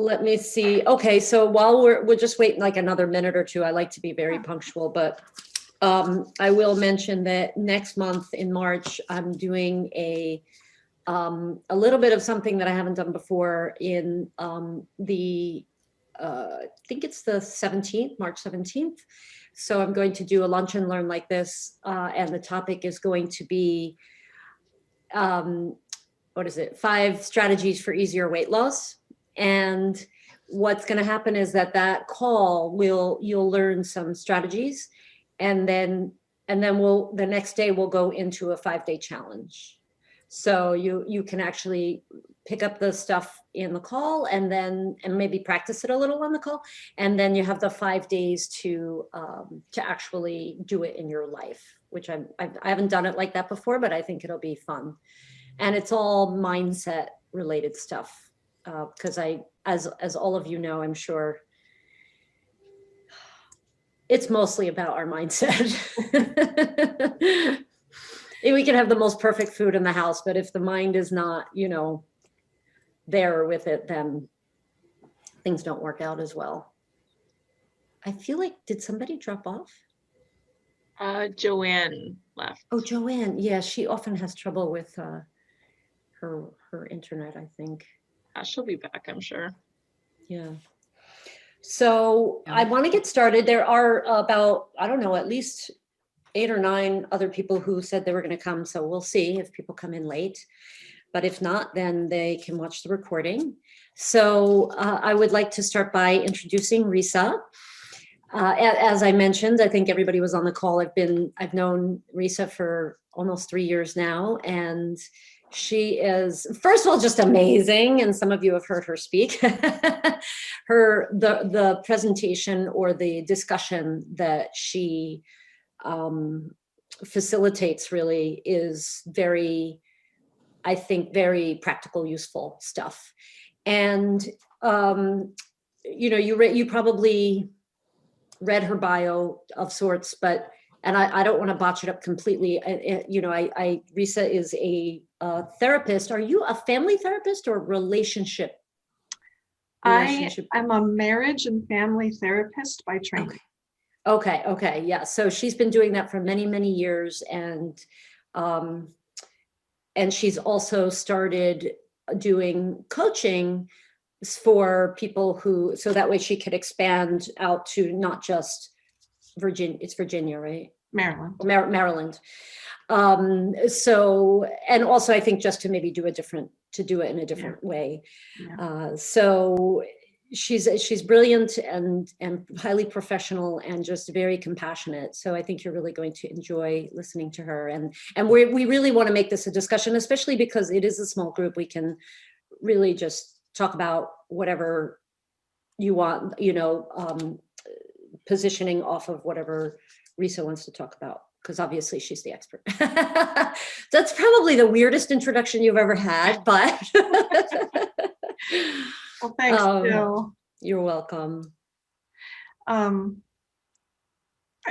let me see. Okay, so while we're just waiting like another minute or two, I like to be very punctual, but I will mention that next month in March, I'm doing a little bit of something that I haven't done before in I think it's the 17th, March 17th. So I'm going to do a lunch and learn like this, and the topic is going to be, what is it? 5 strategies for easier weight loss. And what's going to happen is that call you'll learn some strategies, and then the next day we'll go into a 5-day challenge. So you can actually pick up the stuff in the call and maybe practice it a little on the call. And then you have the 5 days to actually do it in your life, which I haven't done it like that before, but I think it'll be fun. And it's all mindset related stuff. Because as all of you know, I'm sure, it's mostly about our mindset. We can have the most perfect food in the house, but if the mind is not, there with it, then things don't work out as well. I feel like, did somebody drop off? Joanne left. Oh, Joanne. Yeah, she often has trouble with her internet, I think. She'll be back, I'm sure. Yeah. So I want to get started. There are about, I don't know, at least 8 or 9 other people who said they were going to come. So we'll see if people come in late. But if not, then they can watch the recording. So I would like to start by introducing Risa. As I mentioned, I think everybody was on the call. I've known Risa for almost 3 years now, and she is, first of all, just amazing. And some of you have heard her speak. The presentation or the discussion that she facilitates really is very, I think, very practical, useful stuff. And you probably read her bio of sorts, but I don't want to botch it up completely. Risa is a therapist. Are you a family therapist or relationship? I'm a marriage and family therapist by training. Okay. Yeah. So she's been doing that for many, many years. And she's also started doing coaching for people so that way she could expand out to not just Virginia. It's Virginia, right? Maryland. Maryland. So, and also I think just to maybe do it in a different way. Yeah. So she's brilliant and highly professional and just very compassionate. So I think you're really going to enjoy listening to her. And we really want to make this a discussion, especially because it is a small group. We can really just talk about whatever you want, positioning off of whatever Risa wants to talk about, because obviously she's the expert. That's probably the weirdest introduction you've ever had, but well, thanks, Jill. You're welcome.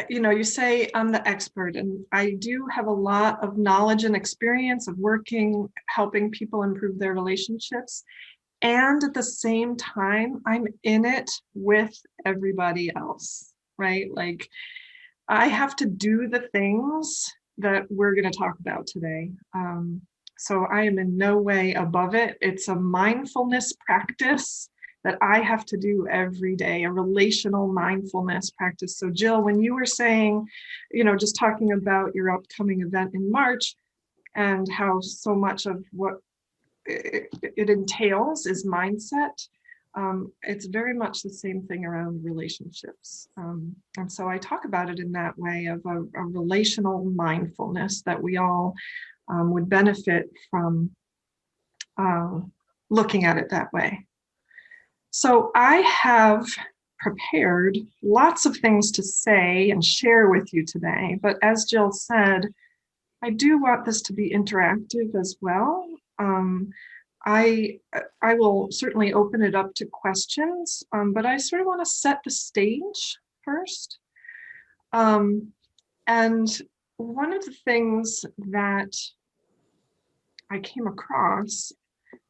You say I'm the expert, and I do have a lot of knowledge and experience of helping people improve their relationships. And at the same time, I'm in it with everybody else, right? Like, I have to do the things that we're going to talk about today. So I am in no way above it. It's a mindfulness practice that I have to do every day, a relational mindfulness practice. So Jill, when you were saying, just talking about your upcoming event in March and how so much of what it entails is mindset, it's very much the same thing around relationships. And so I talk about it in that way of a relational mindfulness that we all would benefit from looking at it that way. So I have prepared lots of things to say and share with you today, but as Jill said, I do want this to be interactive as well. I will certainly open it up to questions, but I sort of want to set the stage first. And one of the things that I came across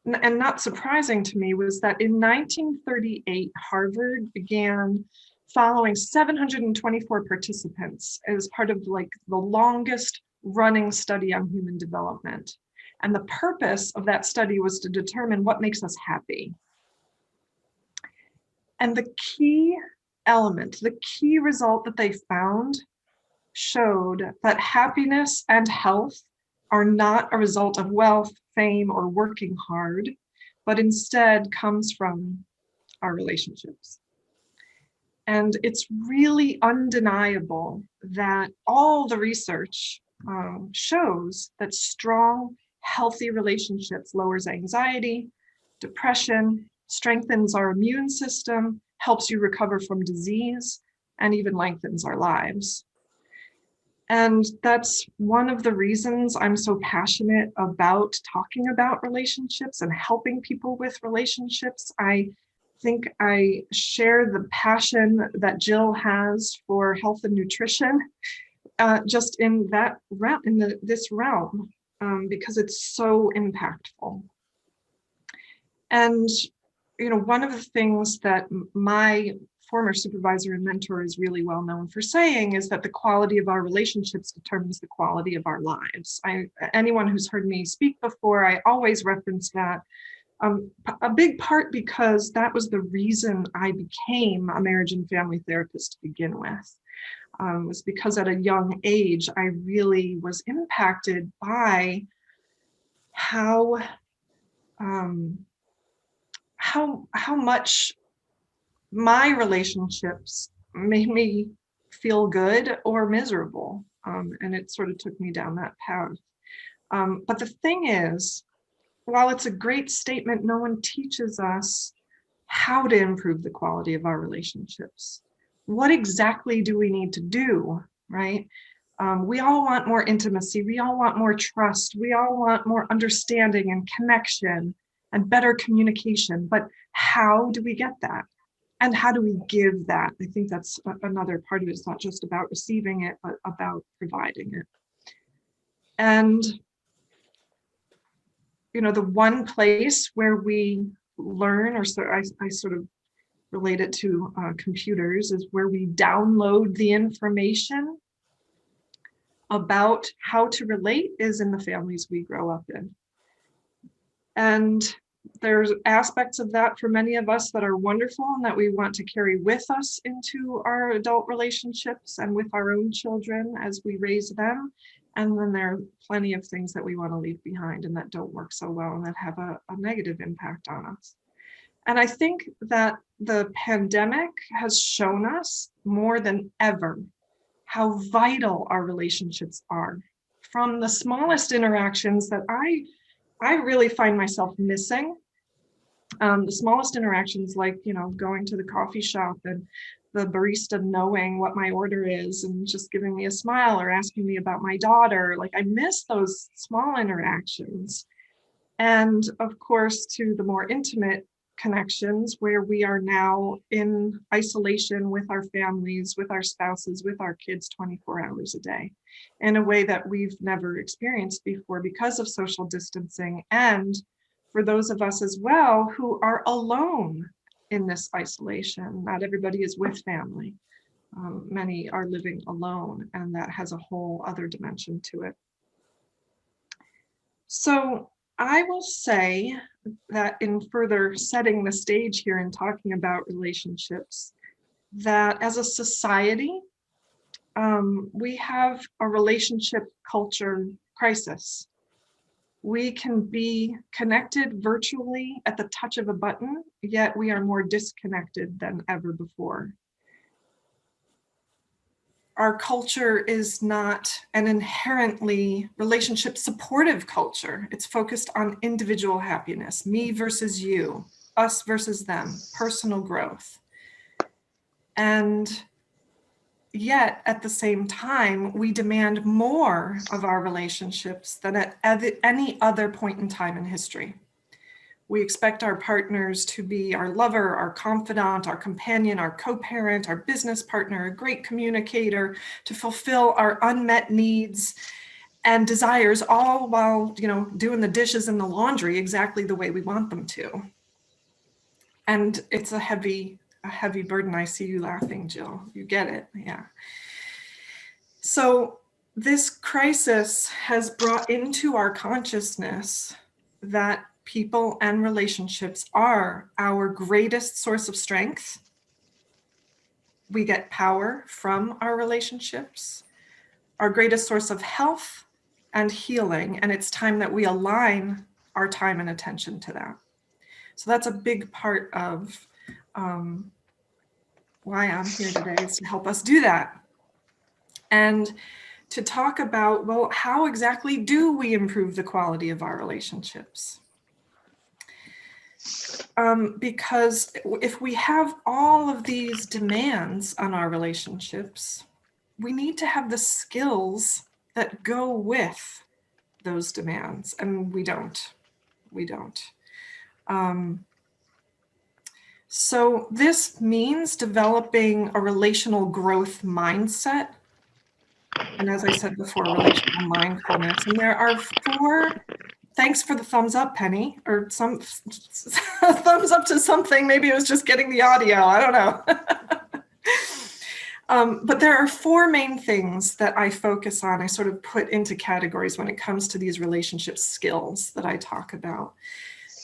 and not surprising to me, was that in 1938, Harvard began following 724 participants as part of like the longest running study on human development. And the purpose of that study was to determine what makes us happy. And the key element, the key result that they found showed that happiness and health are not a result of wealth, fame, or working hard, but instead comes from our relationships. And it's really undeniable that all the research shows that strong, healthy relationships lowers anxiety, depression, strengthens our immune system, helps you recover from disease, and even lengthens our lives. And that's one of the reasons I'm so passionate about talking about relationships and helping people with relationships. I think I share the passion that Jill has for health and nutrition, just in that realm, this realm, because it's so impactful. And one of the things that my former supervisor and mentor is really well known for saying is that the quality of our relationships determines the quality of our lives. Anyone who's heard me speak before, I always reference that. A big part because that was the reason I became a marriage and family therapist to begin with, was because at a young age, I really was impacted by how much my relationships made me feel good or miserable. And it sort of took me down that path. But the thing is, while it's a great statement, no one teaches us how to improve the quality of our relationships. What exactly do we need to do, right? We all want more intimacy. We all want more trust. We all want more understanding and connection and better communication. But how do we get that? And how do we give that? I think that's another part of it. It's not just about receiving it, but about providing it. And the one place where we learn, or so I sort of relate it to computers, is where we download the information about how to relate is in the families we grow up in. And there's aspects of that for many of us that are wonderful and that we want to carry with us into our adult relationships and with our own children as we raise them. And then there are plenty of things that we want to leave behind and that don't work so well and that have a negative impact on us. And I think that the pandemic has shown us more than ever how vital our relationships are. From the smallest interactions that I really find myself missing. The smallest interactions, like, going to the coffee shop and the barista knowing what my order is and just giving me a smile or asking me about my daughter. Like, I miss those small interactions. And of course, to the more intimate connections where we are now in isolation with our families, with our spouses, with our kids 24 hours a day in a way that we've never experienced before because of social distancing. And for those of us as well who are alone in this isolation, not everybody is with family. Many are living alone, and that has a whole other dimension to it. So I will say that in further setting the stage here and talking about relationships, that as a society, we have a relationship culture crisis. We can be connected virtually at the touch of a button, yet we are more disconnected than ever before. Our culture is not an inherently relationship supportive culture. It's focused on individual happiness, me versus you, us versus them, personal growth. And yet at the same time, we demand more of our relationships than at any other point in time in history. We expect our partners to be our lover, our confidant, our companion, our co-parent, our business partner, a great communicator, to fulfill our unmet needs. and desires, all while, doing the dishes and the laundry exactly the way we want them to. And it's a heavy burden. I see you laughing, Jill. You get it. Yeah. So this crisis has brought into our consciousness that people and relationships are our greatest source of strength. We get power from our relationships, our greatest source of health and healing, and it's time that we align our time and attention to that. So that's a big part of why I'm here today, is to help us do that. And to talk about, well, how exactly do we improve the quality of our relationships? Because if we have all of these demands on our relationships, we need to have the skills that go with those demands, and we don't. So this means developing a relational growth mindset. And as I said before, relational mindfulness. And there are 4, thanks for the thumbs up, Penny, or some thumbs up to something. Maybe it was just getting the audio. I don't know. But there are 4 main things that I focus on. I sort of put into categories when it comes to these relationship skills that I talk about.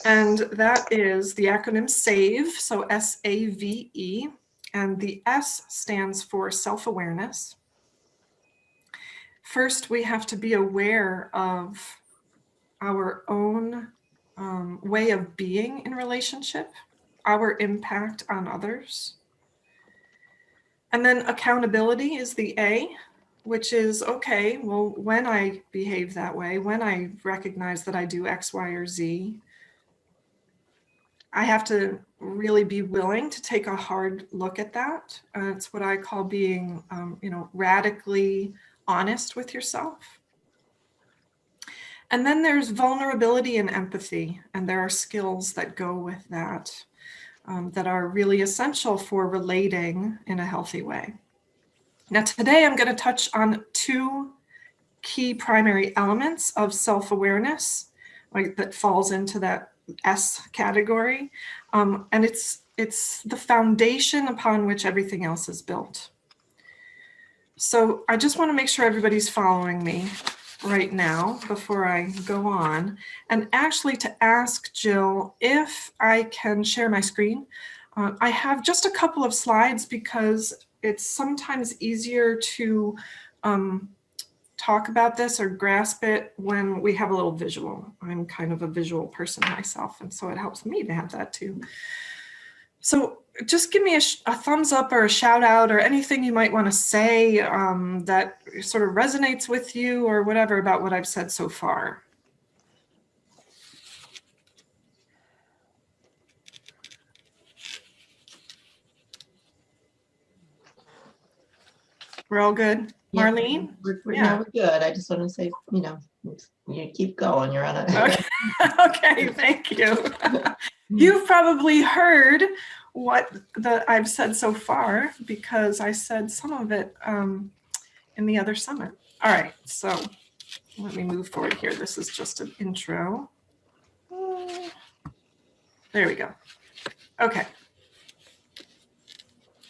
And that is the acronym SAVE, so S-A-V-E, and the S stands for self-awareness. First, we have to be aware of our own way of being in relationship, our impact on others. And then accountability is the A, which is, okay, well, when I behave that way, when I recognize that I do X, Y, or Z, I have to really be willing to take a hard look at that. It's what I call being, radically honest with yourself. And then there's vulnerability and empathy, and there are skills that go with that that are really essential for relating in a healthy way. Now, today I'm going to touch on 2 key primary elements of self-awareness, that falls into that S category, and it's the foundation upon which everything else is built. So I just want to make sure everybody's following me right now before I go on, and actually to ask Jill if I can share my screen. I have just a couple of slides because it's sometimes easier to talk about this or grasp it when we have a little visual. I'm kind of a visual person myself, and so it helps me to have that too. So just give me a thumbs up or a shout out or anything you might want to say that sort of resonates with you or whatever about what I've said so far. We're all good? Yeah, Marlene? no, we're good. I just want to say, you keep going. You're on a. Okay, okay, thank you. You've probably heard what I've said so far because I said some of it in the other summit. All right, so let me move forward here. This is just an intro. There we go. Okay.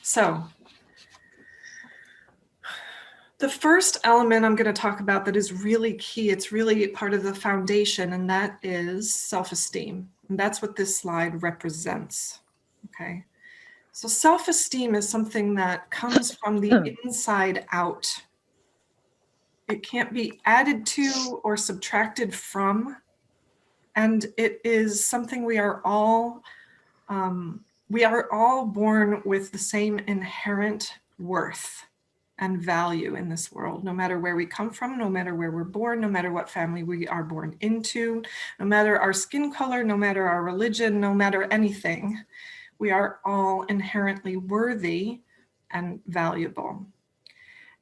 So the first element I'm going to talk about that is really key, it's really part of the foundation, and that is self-esteem. And that's what this slide represents. Okay. So self-esteem is something that comes from the inside out. It can't be added to or subtracted from. And it is something we are all born with the same inherent worth and value in this world, no matter where we come from, no matter where we're born, no matter what family we are born into, no matter our skin color, no matter our religion, no matter anything, we are all inherently worthy and valuable.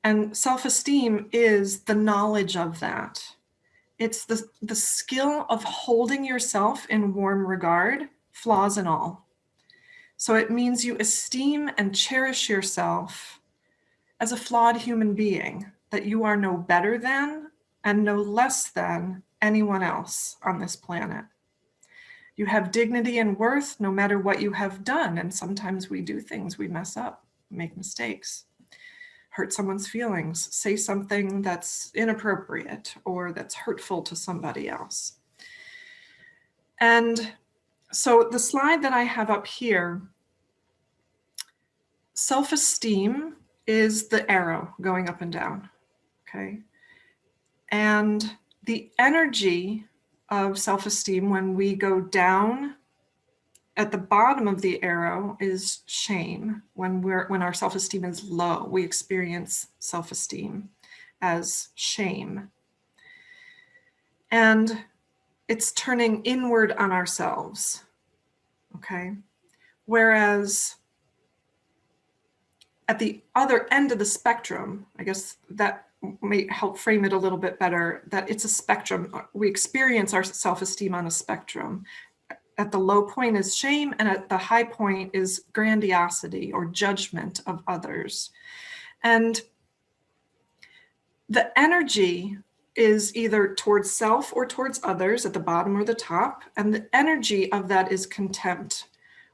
And self-esteem is the knowledge of that. It's the skill of holding yourself in warm regard, flaws and all. So it means you esteem and cherish yourself as a flawed human being, that you are no better than and no less than anyone else on this planet. You have dignity and worth no matter what you have done. And sometimes we do things, we mess up, make mistakes, hurt someone's feelings, say something that's inappropriate or that's hurtful to somebody else. And so the slide that I have up here, self-esteem is the arrow going up and down, okay? And the energy of self-esteem when we go down at the bottom of the arrow is shame. When our self-esteem is low, we experience self-esteem as shame. And it's turning inward on ourselves, okay? Whereas at the other end of the spectrum, I guess that may help frame it a little bit better, that it's a spectrum. We experience our self-esteem on a spectrum. At the low point is shame, and at the high point is grandiosity or judgment of others. And the energy is either towards self or towards others at the bottom or the top, and the energy of that is contempt.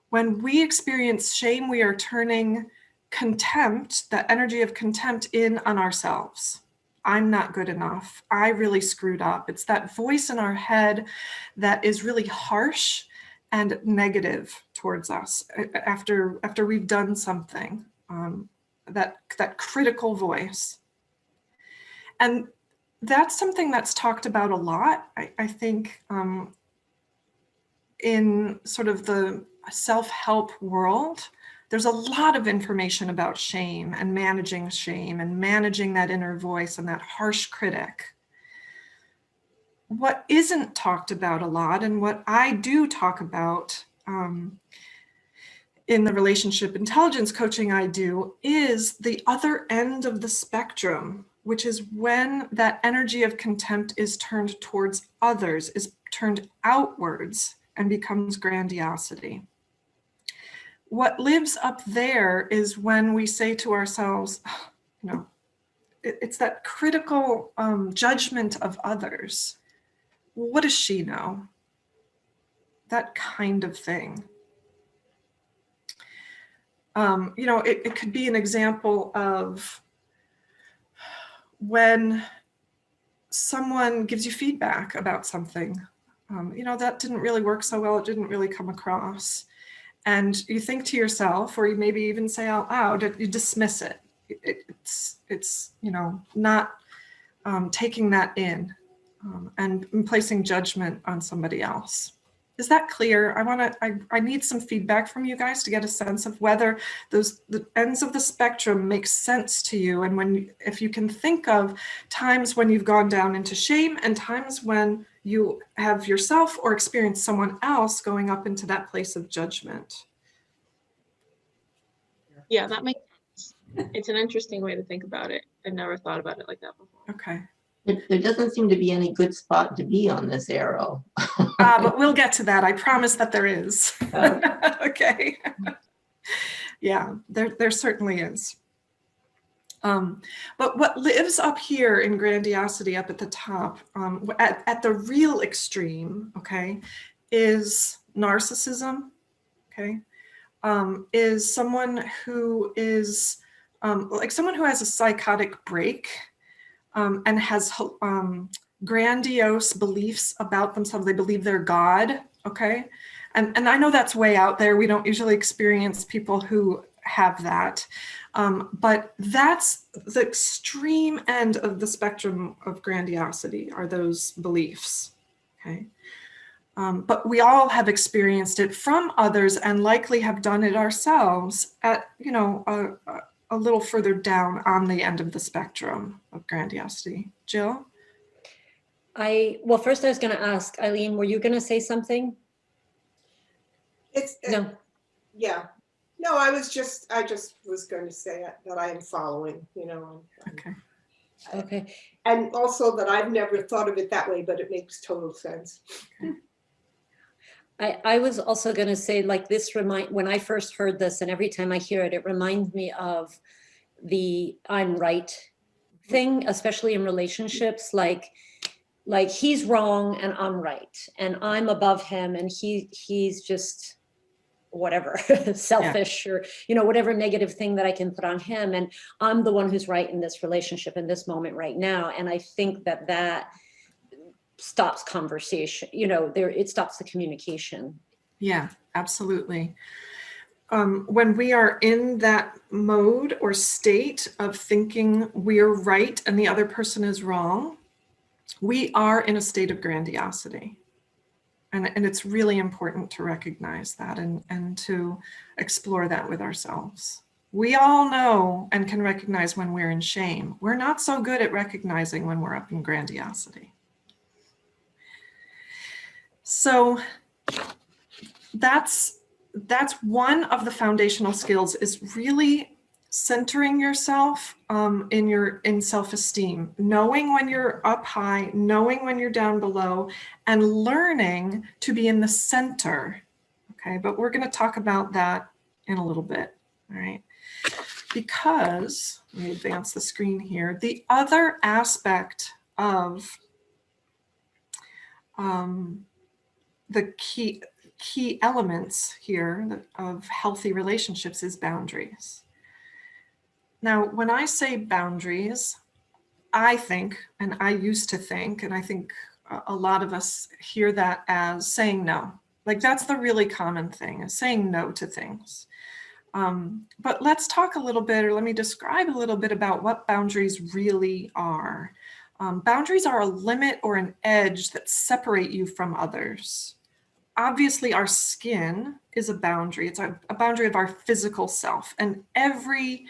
When we experience shame, we are turning contempt, the energy of contempt, in on ourselves. I'm not good enough. I really screwed up. It's that voice in our head that is really harsh and negative towards us after we've done something, that critical voice. And that's something that's talked about a lot, I think, in sort of the self-help world. There's a lot of information about shame and managing that inner voice and that harsh critic. What isn't talked about a lot, and what I do talk about in the relationship intelligence coaching I do, is the other end of the spectrum, which is when that energy of contempt is turned towards others, is turned outwards and becomes grandiosity. What lives up there is when we say to ourselves, you know, it's that critical judgment of others. What does she know? That kind of thing. You know, it could be an example of when someone gives you feedback about something. You know, that didn't really work so well, it didn't really come across. And you think to yourself, or you maybe even say out loud, you dismiss it. It's you know, not taking that in and placing judgment on somebody else. Is that clear? I need some feedback from you guys to get a sense of whether the ends of the spectrum make sense to you, and if you can think of times when you've gone down into shame and times when you have yourself or experienced someone else going up into that place of judgment. Yeah, that makes sense. It's an interesting way to think about it. I've never thought about it like that before. Okay. There doesn't seem to be any good spot to be on this arrow. But we'll get to that. I promise that there is. Okay. Yeah, there certainly is. But what lives up here in grandiosity, up at the top, at the real extreme, okay, is narcissism, okay, is someone who is like someone who has a psychotic break and has grandiose beliefs about themselves. They believe they're God, okay? And I know that's way out there. We don't usually experience people who have that. But that's the extreme end of the spectrum of grandiosity, are those beliefs, okay? But we all have experienced it from others and likely have done it ourselves at, you know, a little further down on the end of the spectrum of grandiosity. Jill? Well, first I was going to ask, Eileen, were you going to say something? No. Yeah. No, I just was going to say that I am following, you know. Okay. Okay. And also that I've never thought of it that way, but it makes total sense. I was also going to say, like, when I first heard this, and every time I hear it, it reminds me of the I'm right thing, especially in relationships, like he's wrong and I'm right, and I'm above him and he's just whatever, selfish, or whatever negative thing that I can put on him, and I'm the one who's right in this relationship in this moment right now. And I think that stops conversation, it stops the communication. Yeah, absolutely. When we are in that mode or state of thinking we're right and the other person is wrong, we are in a state of grandiosity. And it's really important to recognize that and to explore that with ourselves. We all know and can recognize when we're in shame. We're not so good at recognizing when we're up in grandiosity. So that's one of the foundational skills, is really centering yourself in self-esteem, knowing when you're up high, knowing when you're down below, and learning to be in the center. Okay, but we're going to talk about that in a little bit. All right, because let me advance the screen here. The other aspect of the key elements here of healthy relationships is boundaries. Now, when I say boundaries, I think, and I used to think, and I think a lot of us hear that as saying no. Like that's the really common thing, is saying no to things. But let's talk a little bit, or let me describe a little bit about what boundaries really are. Boundaries are a limit or an edge that separate you from others. Obviously, our skin is a boundary. It's a boundary of our physical self, and every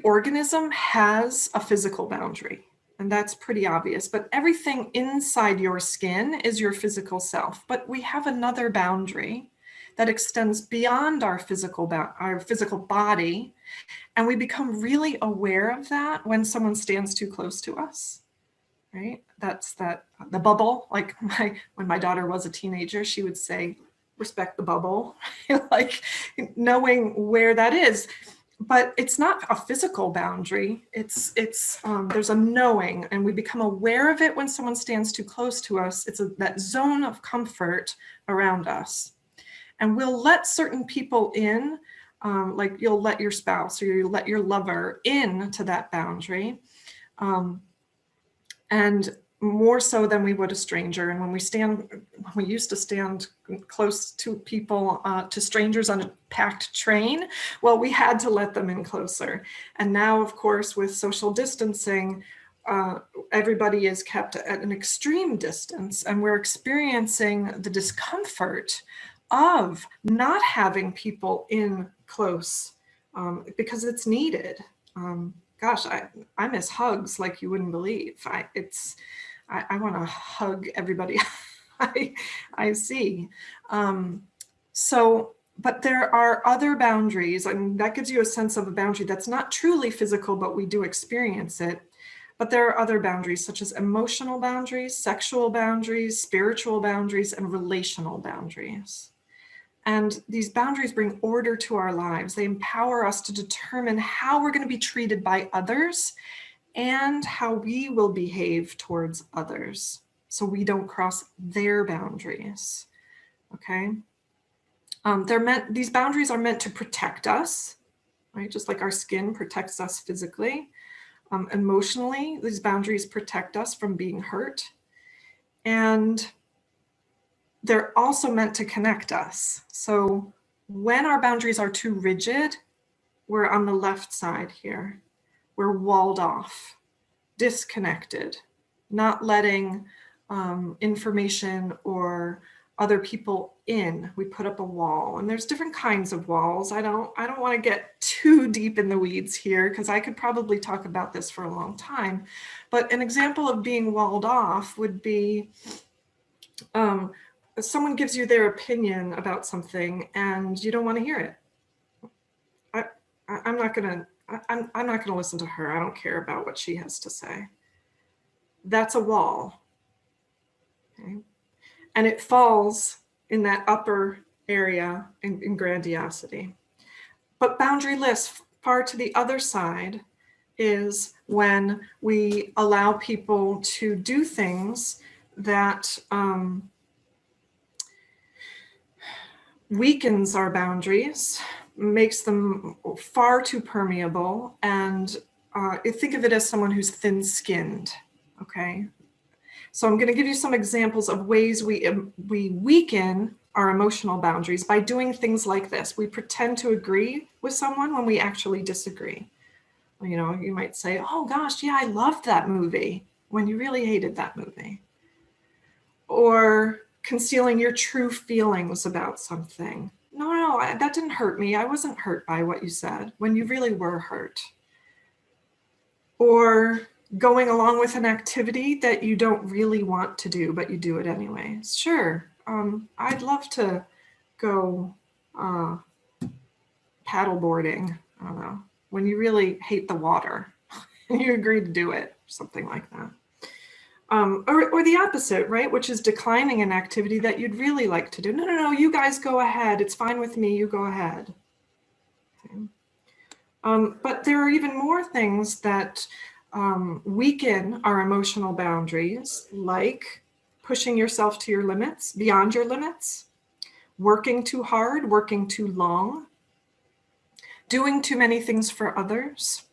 organism has a physical boundary, and that's pretty obvious. But everything inside your skin is your physical self. But we have another boundary that extends beyond our physical body, and we become really aware of that when someone stands too close to us. Right? That's the bubble. Like when my daughter was a teenager, she would say, respect the bubble, like knowing where that is. But it's not a physical boundary. It's there's a knowing, and we become aware of it when someone stands too close to us. It's that zone of comfort around us. And we'll let certain people in, like you'll let your spouse or you'll let your lover in to that boundary. And more so than we would a stranger. And when we used to stand close to people, to strangers on a packed train, well, we had to let them in closer. And now, of course, with social distancing, everybody is kept at an extreme distance, and we're experiencing the discomfort of not having people in close because it's needed. Gosh, I miss hugs like you wouldn't believe. I want to hug everybody I see. But there are other boundaries, and that gives you a sense of a boundary that's not truly physical, but we do experience it. But there are other boundaries, such as emotional boundaries, sexual boundaries, spiritual boundaries, and relational boundaries. And these boundaries bring order to our lives. They empower us to determine how we're going to be treated by others and how we will behave towards others, so we don't cross their boundaries. Okay. These boundaries are meant to protect us, right? Just like our skin protects us physically. Emotionally, these boundaries protect us from being hurt. And they're also meant to connect us. So when our boundaries are too rigid, we're on the left side here. We're walled off, disconnected, not letting information or other people in. We put up a wall, and there's different kinds of walls. I don't want to get too deep in the weeds here, because I could probably talk about this for a long time. But an example of being walled off would be someone gives you their opinion about something and you don't want to hear it. I'm not gonna listen to her. I don't care about what she has to say. That's a wall. Okay? And it falls in that upper area in grandiosity. But boundaryless far to the other side is when we allow people to do things that weakens our boundaries, makes them far too permeable, and think of it as someone who's thin-skinned, okay? So I'm going to give you some examples of ways we weaken our emotional boundaries by doing things like this. We pretend to agree with someone when we actually disagree. You know, you might say, oh gosh, yeah, I loved that movie, when you really hated that movie. Or concealing your true feelings about something. No, that didn't hurt me. I wasn't hurt by what you said, when you really were hurt. Or going along with an activity that you don't really want to do, but you do it anyway. Sure, I'd love to go paddleboarding, I don't know, when you really hate the water and you agree to do it, something like that. Or the opposite, right? Which is declining an activity that you'd really like to do. No, you guys go ahead. It's fine with me. You go ahead. Okay. But there are even more things that weaken our emotional boundaries, like pushing yourself to your limits, beyond your limits, working too hard, working too long, doing too many things for others,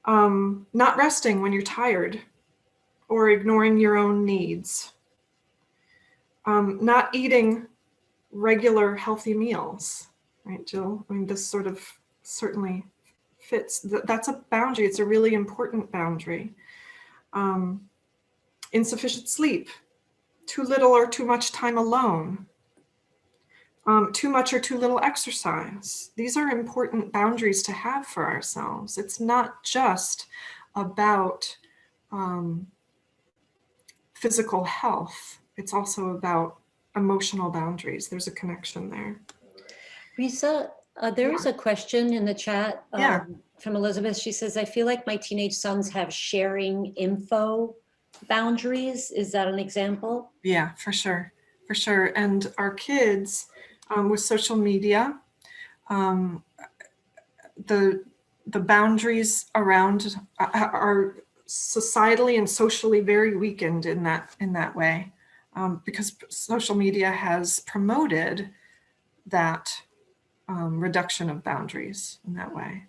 not resting when you're tired, or ignoring your own needs, not eating regular healthy meals, right, Jill? I mean, this sort of certainly fits. That's a boundary. It's a really important boundary. Insufficient sleep, too little or too much time alone, too much or too little exercise. These are important boundaries to have for ourselves. It's not just about physical health. It's also about emotional boundaries. There's a connection there. Risa, there is a question in the chat Yeah. from Elizabeth. She says, I feel like my teenage sons have sharing info boundaries. Is that an example? Yeah, for sure. For sure. And our kids with social media, the boundaries around are societally and socially very weakened in that way, because social media has promoted that reduction of boundaries in that way.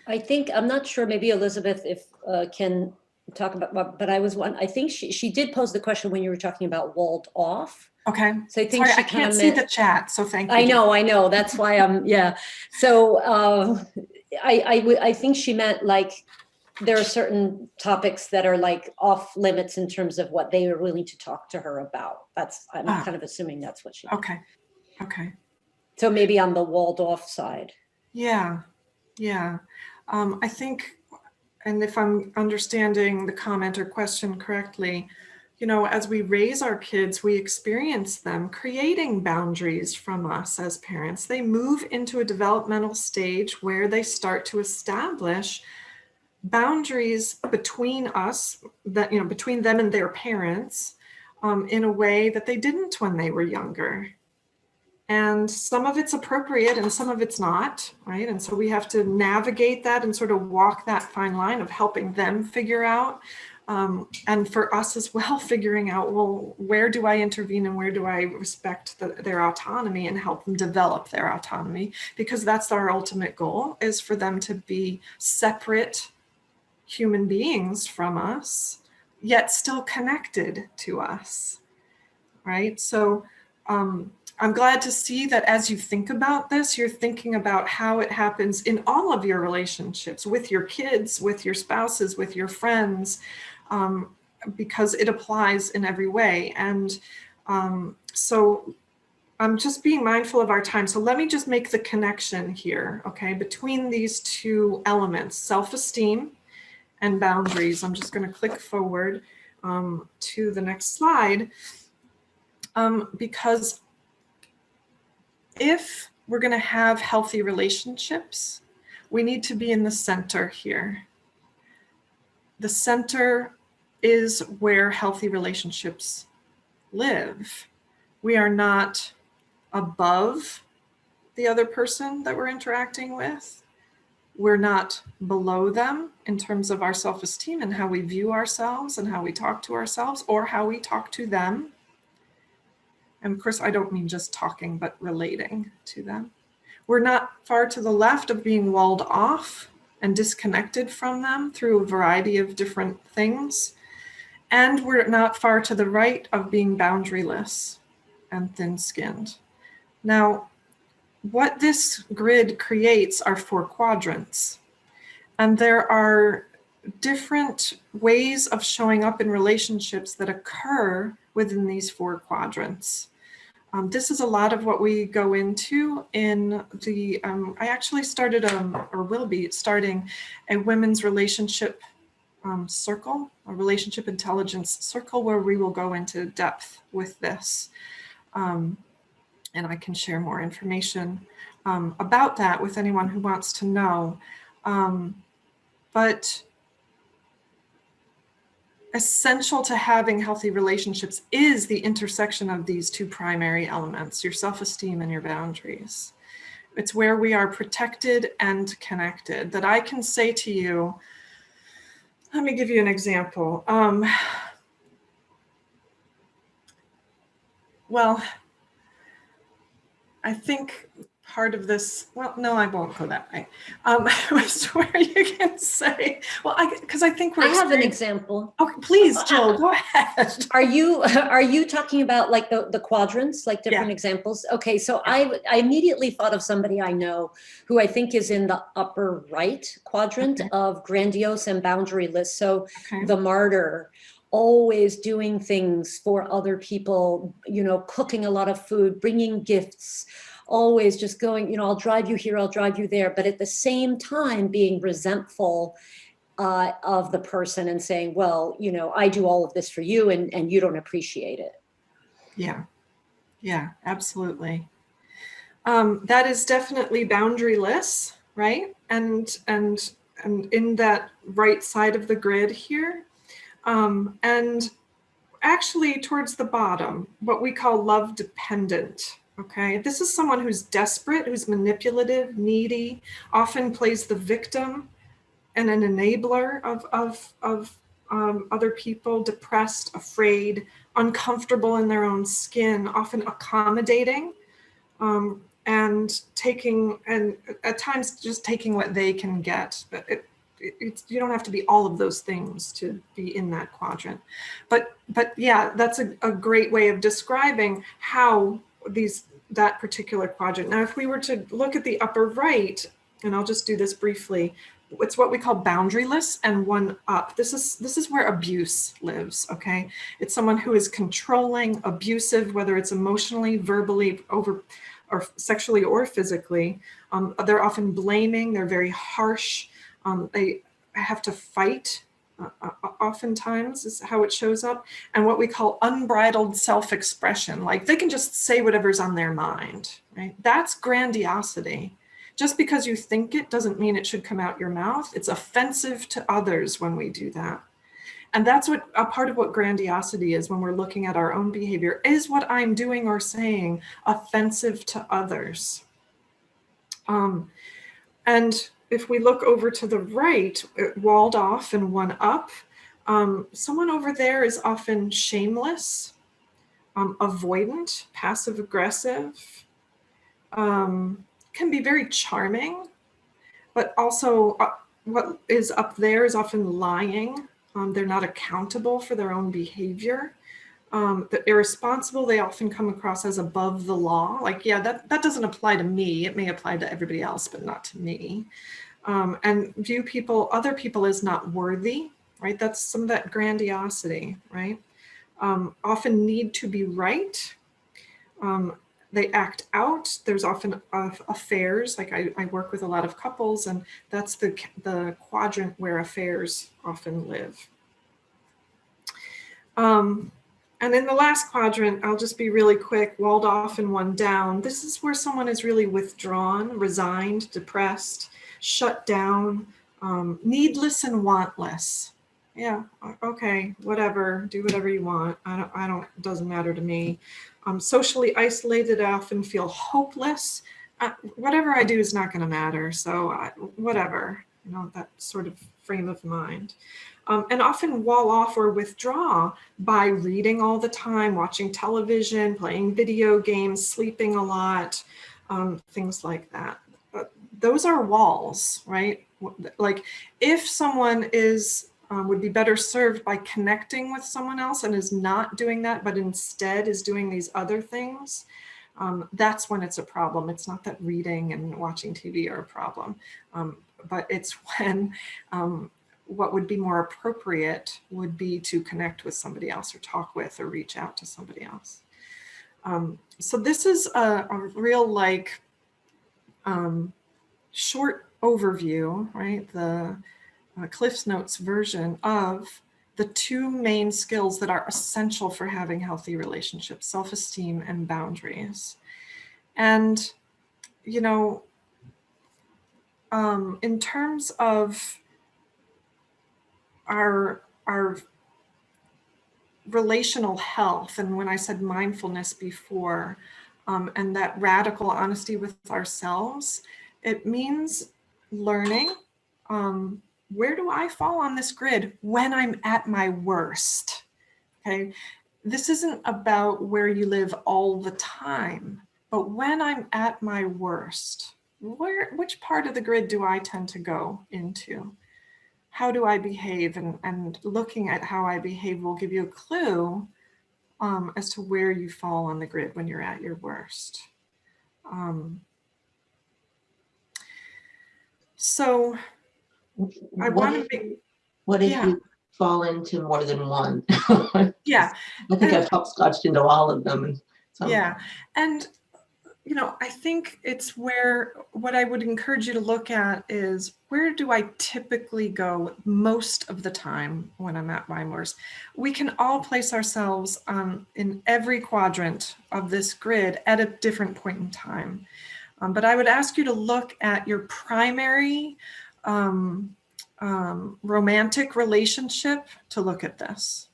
I think, I'm not sure, maybe Elizabeth, if can talk about, but I think she did pose the question when you were talking about walled off. Okay. So I think Sorry, she I can't see the chat, so thank you. I know. That's why yeah. So I think she meant like there are certain topics that are like off limits in terms of what they are willing to talk to her about. I'm kind of assuming that's what she meant. Okay. So maybe on the walled off side. Yeah. I think, and if I'm understanding the comment or question correctly, you know, as we raise our kids, we experience them creating boundaries from us as parents. They move into a developmental stage where they start to establish boundaries between us, that, you know, between them and their parents, in a way that they didn't when they were younger. And some of it's appropriate and some of it's not, right? And so we have to navigate that and sort of walk that fine line of helping them figure out, and for us as well, figuring out, well, where do I intervene and where do I respect their autonomy and help them develop their autonomy? Because that's our ultimate goal, is for them to be separate human beings from us, yet still connected to us, right? So, I'm glad to see that as you think about this, you're thinking about how it happens in all of your relationships, with your kids, with your spouses, with your friends, because it applies in every way. And so I'm just being mindful of our time. So let me just make the connection here, okay, between these two elements, self-esteem and boundaries. I'm just going to click forward to the next slide, because if we're going to have healthy relationships, we need to be in the center here. The center is where healthy relationships live. We are not above the other person that we're interacting with. We're not below them in terms of our self-esteem and how we view ourselves and how we talk to ourselves or how we talk to them. And of course, I don't mean just talking, but relating to them. We're not far to the left of being walled off and disconnected from them through a variety of different things. And we're not far to the right of being boundaryless and thin-skinned. Now, what this grid creates are 4 quadrants. And there are different ways of showing up in relationships that occur within these 4 quadrants. This is a lot of what we go into in the, I actually started, or will be starting, a women's relationship circle, a relationship intelligence circle, where we will go into depth with this. And I can share more information about that with anyone who wants to know. But essential to having healthy relationships is the intersection of these 2 primary elements, your self-esteem and your boundaries. It's where we are protected and connected, that I can say to you, let me give you an example. Well, I think part of this, well, no, I won't go that way. Was where you can say, well, because I think we're. I have an example. Okay, please, Jill, go ahead. Are you talking about like the quadrants, like different examples? Okay, so I immediately thought of somebody I know who I think is in the upper right quadrant of grandiose and boundaryless. So the martyr, always doing things for other people, you know, cooking a lot of food, bringing gifts, always just going, you know, I'll drive you here, I'll drive you there, but at the same time being resentful of the person and saying, well, you know, I do all of this for you and you don't appreciate it. Yeah, absolutely. That is definitely boundaryless, right? And in that right side of the grid here. And actually towards the bottom, what we call love dependent. Okay, this is someone who's desperate, who's manipulative, needy, often plays the victim and an enabler of other people, depressed, afraid, uncomfortable in their own skin, often accommodating, and taking, and at times just taking what they can get. You don't have to be all of those things to be in that quadrant. But yeah, that's a great way of describing how that particular quadrant. Now, if we were to look at the upper right, and I'll just do this briefly, it's what we call boundaryless and 1 up. This is where abuse lives, okay? It's someone who is controlling, abusive, whether it's emotionally, verbally, or sexually or physically. They're often blaming, they're very harsh. They have to fight, oftentimes is how it shows up. And what we call unbridled self-expression, like they can just say whatever's on their mind, right? That's grandiosity. Just because you think it doesn't mean it should come out your mouth. It's offensive to others when we do that. And that's what a part of what grandiosity is when we're looking at our own behavior. Is what I'm doing or saying offensive to others? And if we look over to the right, walled off and 1 up, someone over there is often shameless, avoidant, passive aggressive, can be very charming, but also what is up there is often lying. They're not accountable for their own behavior. They're irresponsible. They often come across as above the law. Like, yeah, that doesn't apply to me. It may apply to everybody else, but not to me. And view other people as not worthy, right? That's some of that grandiosity, right? Often need to be right. They act out. There's often affairs. Like I work with a lot of couples, and that's the quadrant where affairs often live. And in the last quadrant, I'll just be really quick, walled off and 1 down. This is where someone is really withdrawn, resigned, depressed, shut down, needless and wantless. Yeah, okay, whatever, do whatever you want. It doesn't matter to me. Socially isolated, I often feel hopeless, whatever I do is not going to matter. So whatever, that sort of frame of mind. And often wall off or withdraw by reading all the time, watching television, playing video games, sleeping a lot, things like that. Those are walls, right? Like if someone would be better served by connecting with someone else and is not doing that, but instead is doing these other things, that's when it's a problem. It's not that reading and watching TV are a problem, but it's when what would be more appropriate would be to connect with somebody else or talk with or reach out to somebody else. So this is a real short overview, right? The Cliff's Notes version of the two main skills that are essential for having healthy relationships: self-esteem and boundaries. And, in terms of our relational health, and when I said mindfulness before, and that radical honesty with ourselves, it means learning, where do I fall on this grid when I'm at my worst? Okay, this isn't about where you live all the time, but when I'm at my worst, which part of the grid do I tend to go into? How do I behave? And looking at how I behave will give you a clue as to where you fall on the grid when you're at your worst. So I want to make... What if you fall into more than one? Yeah. I think I've hopscotched into all of them. Yeah. And, I think it's where what I would encourage you to look at is, where do I typically go most of the time when I'm at my worst? We can all place ourselves in every quadrant of this grid at a different point in time. But I would ask you to look at your primary romantic relationship to look at this.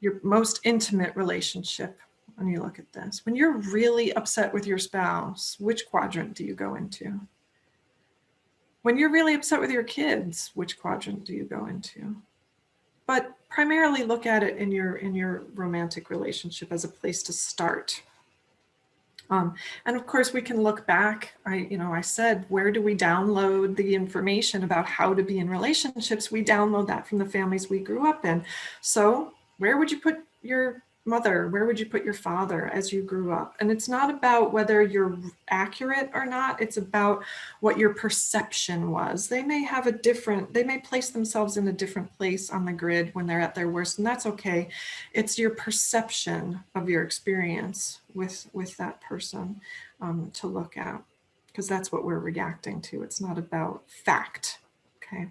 Your most intimate relationship when you look at this. When you're really upset with your spouse, which quadrant do you go into? When you're really upset with your kids, which quadrant do you go into? But primarily look at it in your romantic relationship as a place to start. And of course, we can look back. I said, where do we download the information about how to be in relationships? We download that from the families we grew up in. So where would you put your mother? Where would you put your father as you grew up? And it's not about whether you're accurate or not. It's about what your perception was. They may place themselves in a different place on the grid when they're at their worst, and that's okay. It's your perception of your experience with that person to look at, because that's what we're reacting to. It's not about fact, okay?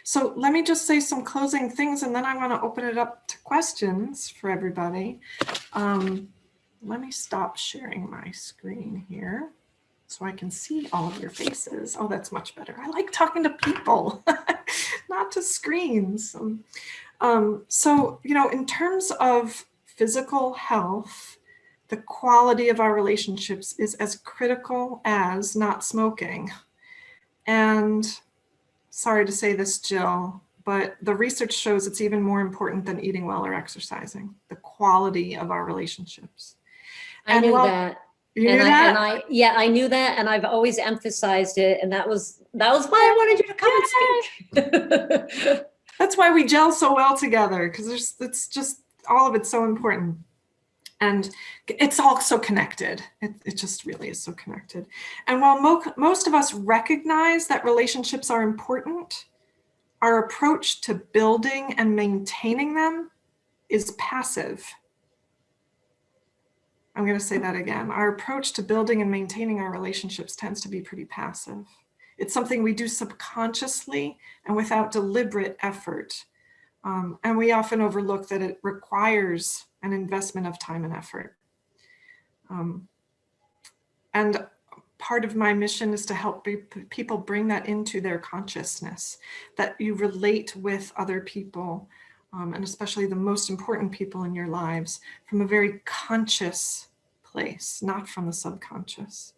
So let me just say some closing things, and then I want to open it up to questions for everybody. Let me stop sharing my screen here so I can see all of your faces. Oh, that's much better. I like talking to people, not to screens. So, in terms of physical health, the quality of our relationships is as critical as not smoking. And sorry to say this, Jill, but the research shows it's even more important than eating well or exercising, the quality of our relationships. I knew that. You knew that? I knew that, and I've always emphasized it, and that was why I wanted you to come and speak. That's why we gel so well together, because it's just, all of it's so important. And it's all so connected. It just really is so connected. And while most of us recognize that relationships are important, our approach to building and maintaining them is passive. I'm going to say that again. Our approach to building and maintaining our relationships tends to be pretty passive. It's something we do subconsciously and without deliberate effort. And we often overlook that it requires an investment of time and effort. And part of my mission is to help people bring that into their consciousness, that you relate with other people, and especially the most important people in your lives, from a very conscious place, not from the subconscious.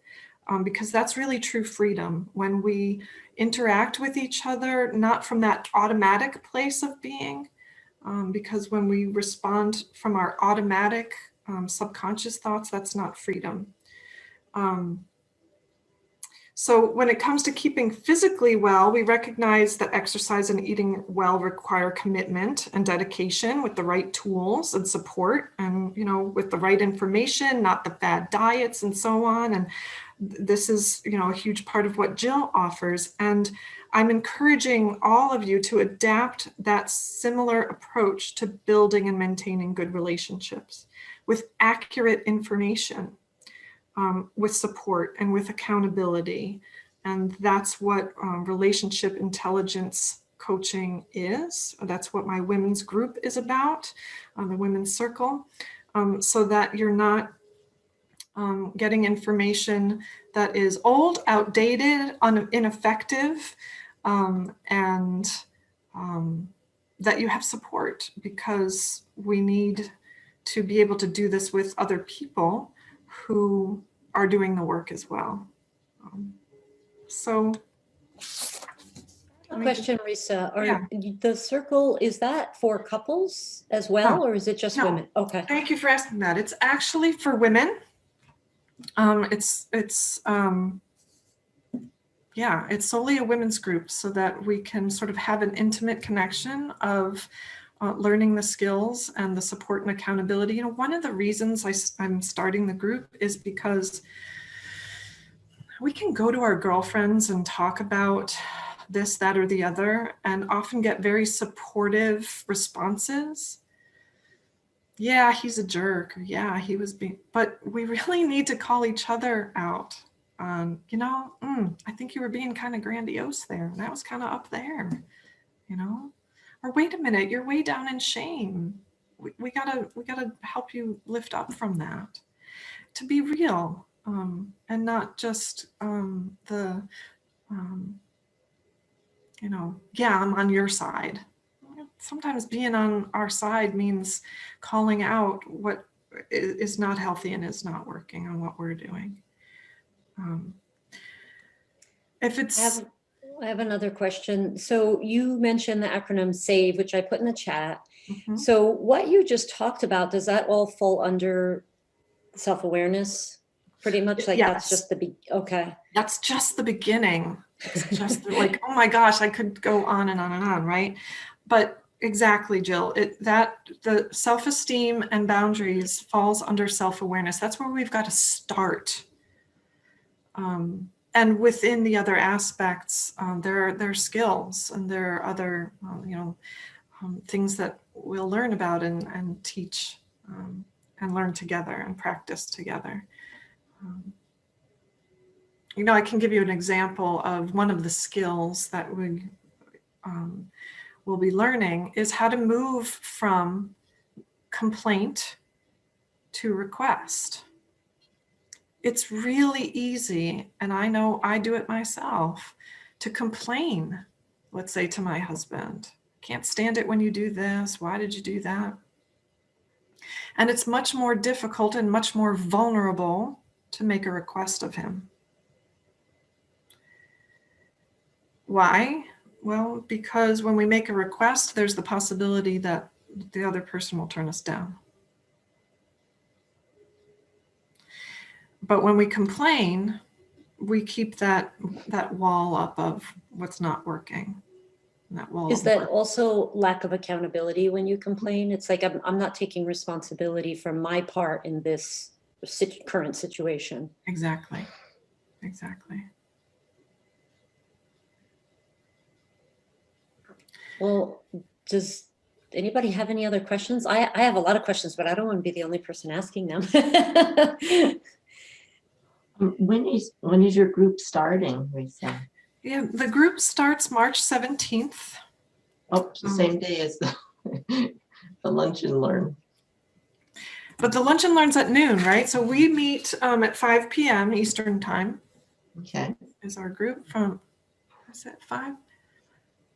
Because that's really true freedom when we interact with each other, not from that automatic place of being. Because when we respond from our automatic subconscious thoughts, that's not freedom. So when it comes to keeping physically well, we recognize that exercise and eating well require commitment and dedication with the right tools and support, and with the right information, not the bad diets and so on. And this is a huge part of what Jill offers. And I'm encouraging all of you to adapt that similar approach to building and maintaining good relationships with accurate information. With support and with accountability. And that's what relationship intelligence coaching is. That's what my women's group is about, the Women's Circle, so that you're not getting information that is old, outdated, ineffective, and that you have support, because we need to be able to do this with other people who are doing the work as well. Question, Risa, Yeah. the circle, is that for couples as well, No. or is it just No. women? Okay. Thank you for asking that. It's actually for women. It's solely a women's group, so that we can sort of have an intimate connection of learning the skills and the support and accountability. One of the reasons I'm starting the group is because we can go to our girlfriends and talk about this, that, or the other, and often get very supportive responses. Yeah, he's a jerk. Yeah, he was being, but we really need to call each other out. I think you were being kind of grandiose there. And that was kind of up there, Or wait a minute, you're way down in shame. We gotta help you lift up from that. To be real, and not just I'm on your side. Sometimes being on our side means calling out what is not healthy and is not working on what we're doing. If it's I have another question. So you mentioned the acronym SAVE, which I put in the chat. Mhm. So what you just talked about, does that all fall under self-awareness? Pretty much, like that's Yes. just okay. That's just the beginning. It's just like, oh my gosh, I could go on and on and on, right? But exactly, Jill, the self-esteem and boundaries falls under self-awareness. That's where we've got to start. And within the other aspects, there are skills, and there are other, things that we'll learn about and teach and learn together and practice together. I can give you an example of one of the skills that we will be learning is how to move from complaint to request. It's really easy, and I know I do it myself, to complain, let's say to my husband, can't stand it when you do this, why did you do that? And it's much more difficult and much more vulnerable to make a request of him. Why? Well, because when we make a request, there's the possibility that the other person will turn us down. But when we complain, we keep that wall up of what's not working. That wall. Is that also lack of accountability when you complain? It's like I'm not taking responsibility for my part in this current situation. Exactly. Well, does anybody have any other questions? I have a lot of questions, but I don't want to be the only person asking them. When is your group starting, Risa? Yeah, the group starts March 17th. Oh, it's the same day as the lunch and learn. But the lunch and learn's at noon, right? So we meet at 5 p.m. Eastern time. Okay. Is our group from, is it 5?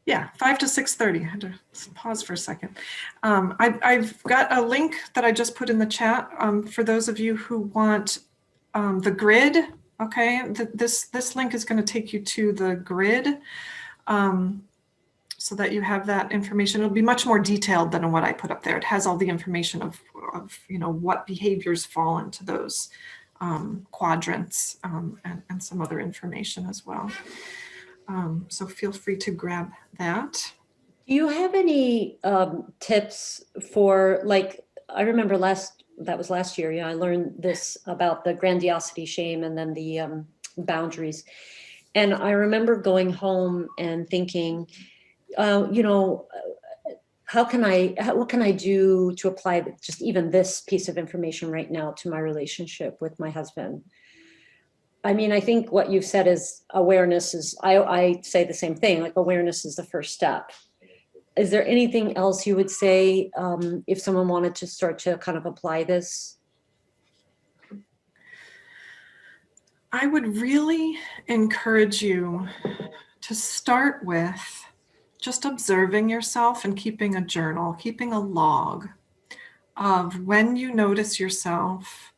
Yeah, 5 to 6:30. I had to pause for a second. I've got a link that I just put in the chat for those of you who want the grid. Okay, this link is going to take you to the grid so that you have that information. It'll be much more detailed than what I put up there. It has all the information of what behaviors fall into those quadrants and some other information as well. So feel free to grab that. Do you have any tips for, like, I remember that was last year, I learned this about the grandiosity shame and then the boundaries. And I remember going home and thinking, what can I do to apply just even this piece of information right now to my relationship with my husband? I mean, I think what you've said is awareness is, I say the same thing, like awareness is the first step. Is there anything else you would say if someone wanted to start to kind of apply this? I would really encourage you to start with just observing yourself and keeping a journal, keeping a log of when you notice yourself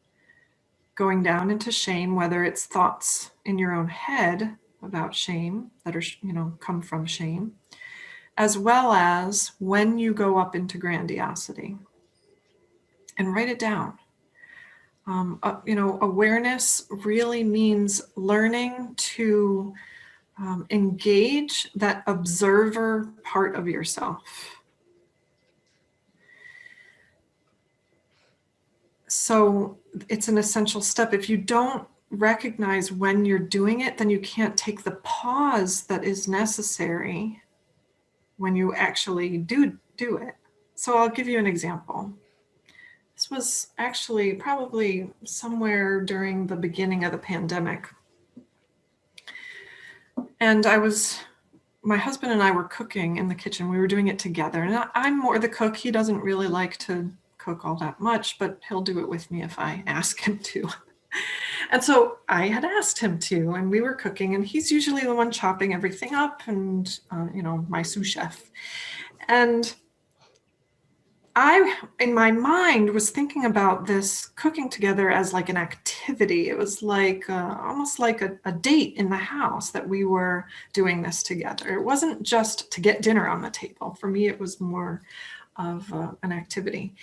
going down into shame, whether it's thoughts in your own head about shame that are, come from shame, as well as when you go up into grandiosity, and write it down. Awareness really means learning to engage that observer part of yourself. So it's an essential step. If you don't recognize when you're doing it, then you can't take the pause that is necessary when you actually do it. So I'll give you an example. This was actually probably somewhere during the beginning of the pandemic. And my husband and I were cooking in the kitchen. We were doing it together. And I'm more the cook. He doesn't really like to cook all that much, but he'll do it with me if I ask him to. And so I had asked him to, and we were cooking, and he's usually the one chopping everything up and, my sous chef. And I, in my mind, was thinking about this cooking together as like an activity. It was like almost like a date in the house that we were doing this together. It wasn't just to get dinner on the table. For me, it was more of an activity.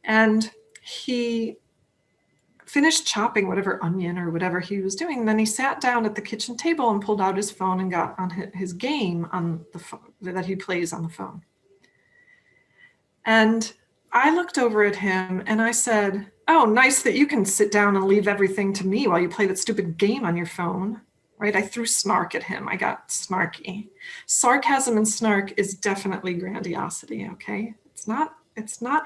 And he finished chopping whatever onion or whatever he was doing. And then he sat down at the kitchen table and pulled out his phone and got on his game on the phone that he plays on the phone. And I looked over at him and I said, "Oh, nice that you can sit down and leave everything to me while you play that stupid game on your phone." Right? I threw snark at him. I got snarky. Sarcasm and snark is definitely grandiosity, okay? It's not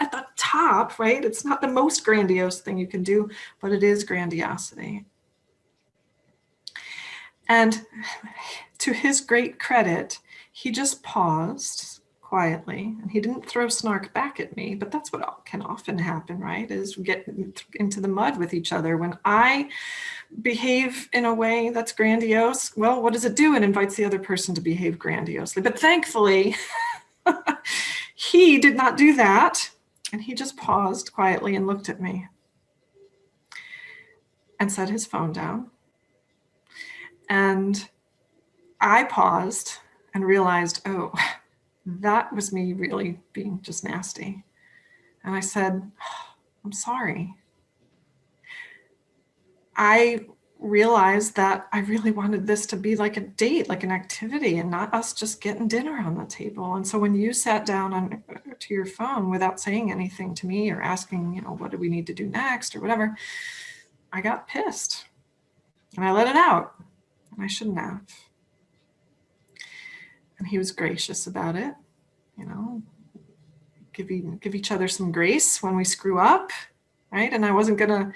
at the top, right? It's not the most grandiose thing you can do, but it is grandiosity. And to his great credit, he just paused quietly, and he didn't throw snark back at me, but that's what can often happen, right? Is we get into the mud with each other. When I behave in a way that's grandiose, well, what does it do? It invites the other person to behave grandiosely. But thankfully, he did not do that, and he just paused quietly and looked at me and set his phone down. And I paused and realized, oh, that was me really being just nasty. And I said, "I'm sorry." I realized that I really wanted this to be like a date, like an activity, and not us just getting dinner on the table. And so when you sat down to your phone without saying anything to me or asking, what do we need to do next or whatever, I got pissed and I let it out, and I shouldn't have. And he was gracious about it, give each other some grace when we screw up, right? And I wasn't gonna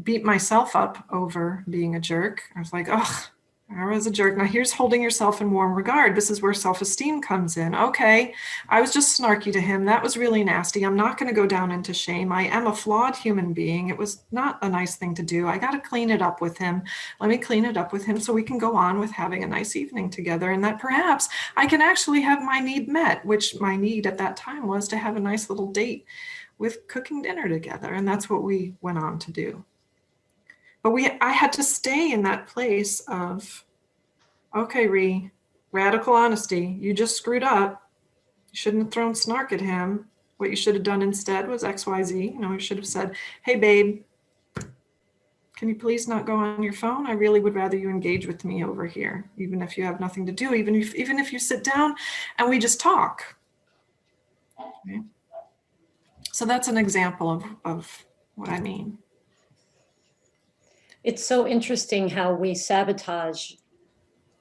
beat myself up over being a jerk. I was like, oh, I was a jerk. Now here's holding yourself in warm regard. This is where self-esteem comes in. Okay, I was just snarky to him. That was really nasty. I'm not going to go down into shame. I am a flawed human being. It was not a nice thing to do. I got to clean it up with him. Let me clean it up with him so we can go on with having a nice evening together, and that perhaps I can actually have my need met, which my need at that time was to have a nice little date with cooking dinner together. And that's what we went on to do. But I had to stay in that place of, okay, radical honesty. You just screwed up. You shouldn't have thrown snark at him. What you should have done instead was X, Y, Z. You know, you should have said, hey, babe, can you please not go on your phone? I really would rather you engage with me over here, even if you have nothing to do, even if you sit down and we just talk. Okay. So that's an example of what I mean. It's so interesting how we sabotage,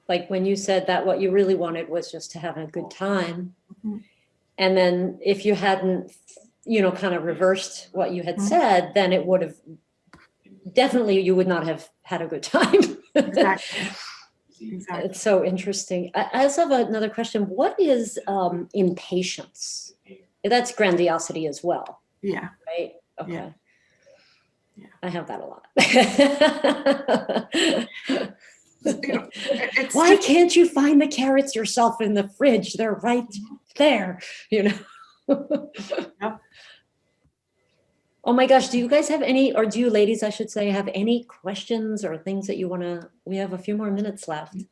like when you said that what you really wanted was just to have a good time. Mhm. And then if you hadn't, kind of reversed what you had Mhm. said, then it would have definitely, you would not have had a good time. Exactly. Exactly. It's so interesting. I also have another question. What is impatience? That's grandiosity as well, Yeah. right? Okay. Yeah. Yeah. I have that a lot. Why can't you find the carrots yourself in the fridge? They're right there, Yep. Oh my gosh, do you guys have any, or do you ladies, I should say, have any questions or things that you want to, we have a few more minutes left.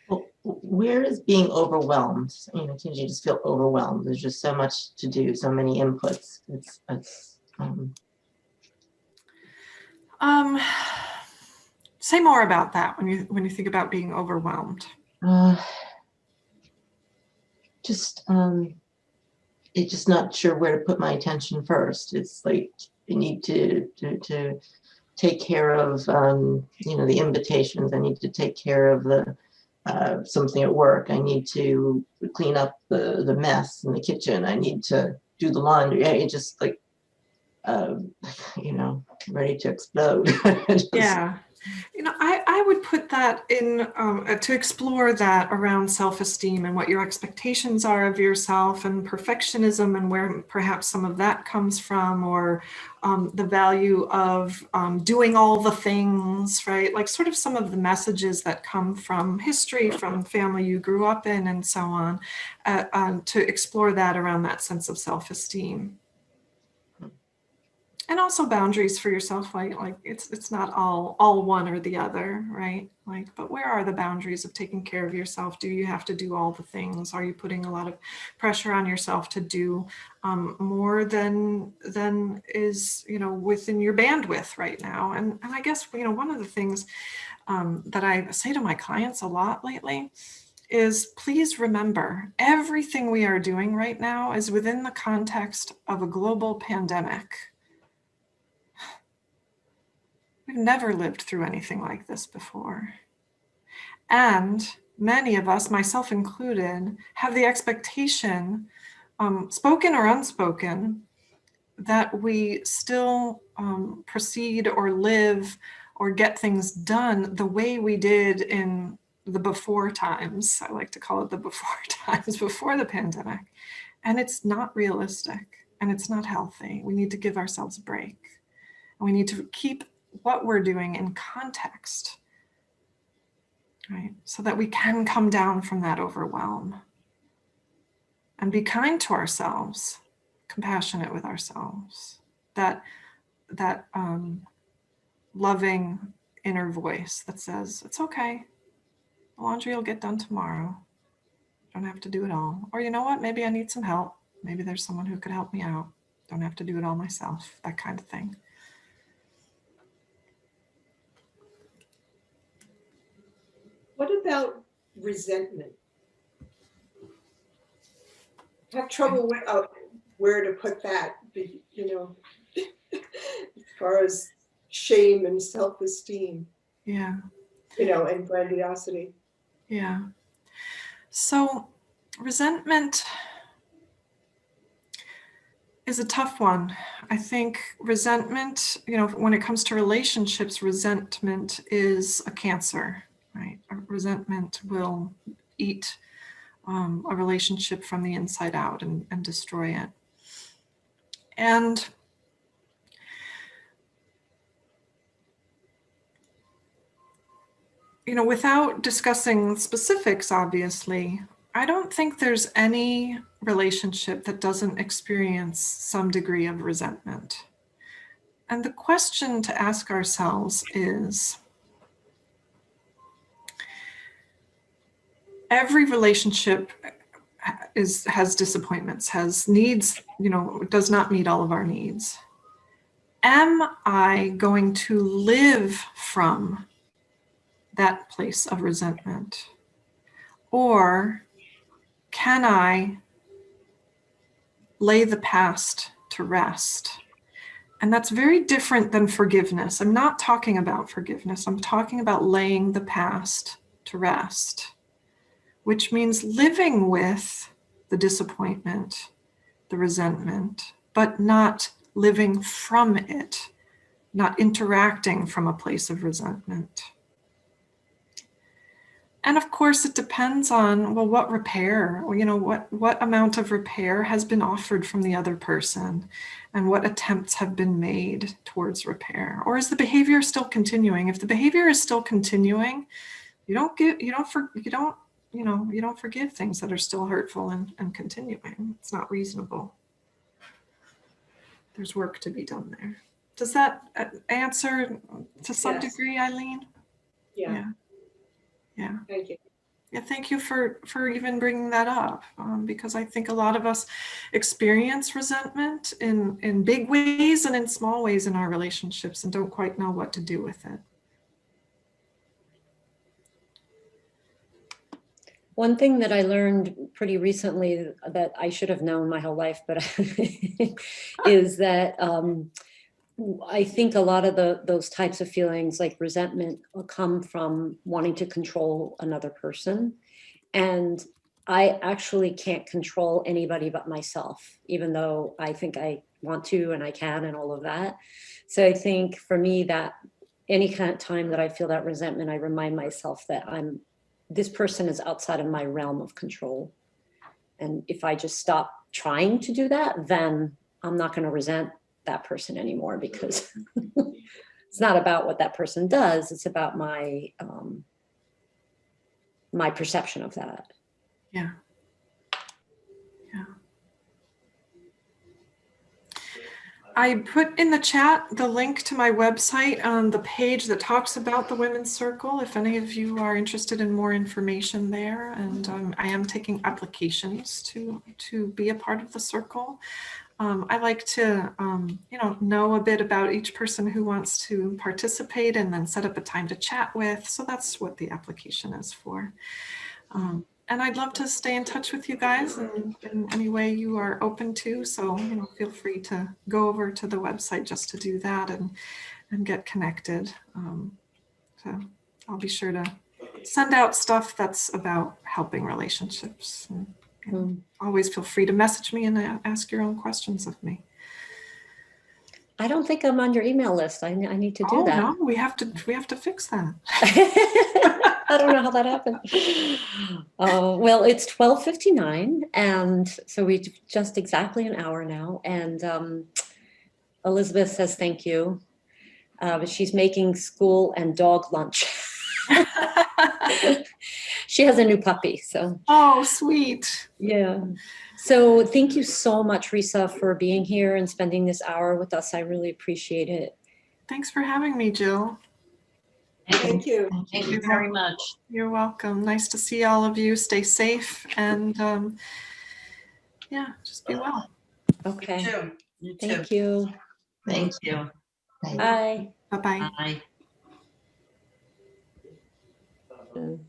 Well, where is being overwhelmed? Can you just feel overwhelmed? There's just so much to do, so many inputs. Say more about that when you think about being overwhelmed. Just not sure where to put my attention first. It's like I need to take care of the invitations. I need to take care of the something at work. I need to clean up the mess in the kitchen. I need to do the laundry. It's just like ready to explode. Yeah. I would put that in to explore that around self-esteem and what your expectations are of yourself and perfectionism and where perhaps some of that comes from, or the value of doing all the things, right? Like sort of some of the messages that come from history, from family you grew up in and so on, to explore that around that sense of self-esteem. And also boundaries for yourself, like it's not all one or the other, right? Like, but where are the boundaries of taking care of yourself? Do you have to do all the things? Are you putting a lot of pressure on yourself to do more than is within your bandwidth right now? And I guess one of the things that I say to my clients a lot lately is, please remember, everything we are doing right now is within the context of a global pandemic. We've never lived through anything like this before. And many of us, myself included, have the expectation, spoken or unspoken, that we still proceed or live or get things done the way we did in the before times. I like to call it the before times, before the pandemic. And it's not realistic and it's not healthy. We need to give ourselves a break. And we need to keep what we're doing in context, right? So that we can come down from that overwhelm and be kind to ourselves, compassionate with ourselves, that loving inner voice that says, it's okay, the laundry will get done tomorrow. Don't have to do it all. Or you know what, maybe I need some help. Maybe there's someone who could help me out. Don't have to do it all myself, that kind of thing. What about resentment? I have trouble with where to put that, as far as shame and self-esteem. Yeah. And grandiosity. Yeah. So resentment is a tough one. I think resentment, when it comes to relationships, resentment is a cancer, right? resentment will eat a relationship from the inside out and destroy it. And without discussing specifics, obviously, I don't think there's any relationship that doesn't experience some degree of resentment. And the question to ask ourselves is, every relationship has disappointments, has needs, does not meet all of our needs. Am I going to live from that place of resentment? Or can I lay the past to rest? And that's very different than forgiveness. I'm not talking about forgiveness. I'm talking about laying the past to rest, which means living with the disappointment, the resentment, but not living from it, not interacting from a place of resentment. And of course, it depends on, well, what repair, what amount of repair has been offered from the other person, and what attempts have been made towards repair. Or is the behavior still continuing? If the behavior is still continuing, you don't forgive things that are still hurtful and continuing. It's not reasonable. There's work to be done there. Does that answer to some Yes. degree, Eileen? Yeah, Yeah. thank you. Yeah, thank you for even bringing that up, because I think a lot of us experience resentment in big ways and in small ways in our relationships and don't quite know what to do with it. One thing that I learned pretty recently that I should have known my whole life, but is that I think a lot of those types of feelings like resentment will come from wanting to control another person. And I actually can't control anybody but myself, even though I think I want to and I can and all of that. So I think for me that any kind of time that I feel that resentment, I remind myself that this person is outside of my realm of control. And if I just stop trying to do that, then I'm not going to resent that person anymore, because it's not about what that person does. It's about my my perception of that. Yeah. Yeah. I put in the chat the link to my website on the page that talks about the Women's Circle, if any of you are interested in more information there. And I am taking applications to be a part of the circle. I like to, know a bit about each person who wants to participate and then set up a time to chat with. So that's what the application is for. And I'd love to stay in touch with you guys in any way you are open to. So, feel free to go over to the website just to do that and get connected. So I'll be sure to send out stuff that's about helping relationships. And, always feel free to message me and ask your own questions of me. I don't think I'm on your email list. I need to do that. No, we have to fix that. I don't know how that happened. Well, it's 12:59, and so we just exactly an hour now. And Elizabeth says thank you. But she's making school and dog lunch. She has a new puppy, so. Oh, sweet. Yeah. So thank you so much, Risa, for being here and spending this hour with us. I really appreciate it. Thanks for having me, Jill. Thank you. Thank you very much. You're welcome. Nice to see all of you. Stay safe and just be well. Okay. You too. Thank you. Thank you. Bye. Bye-bye. Bye.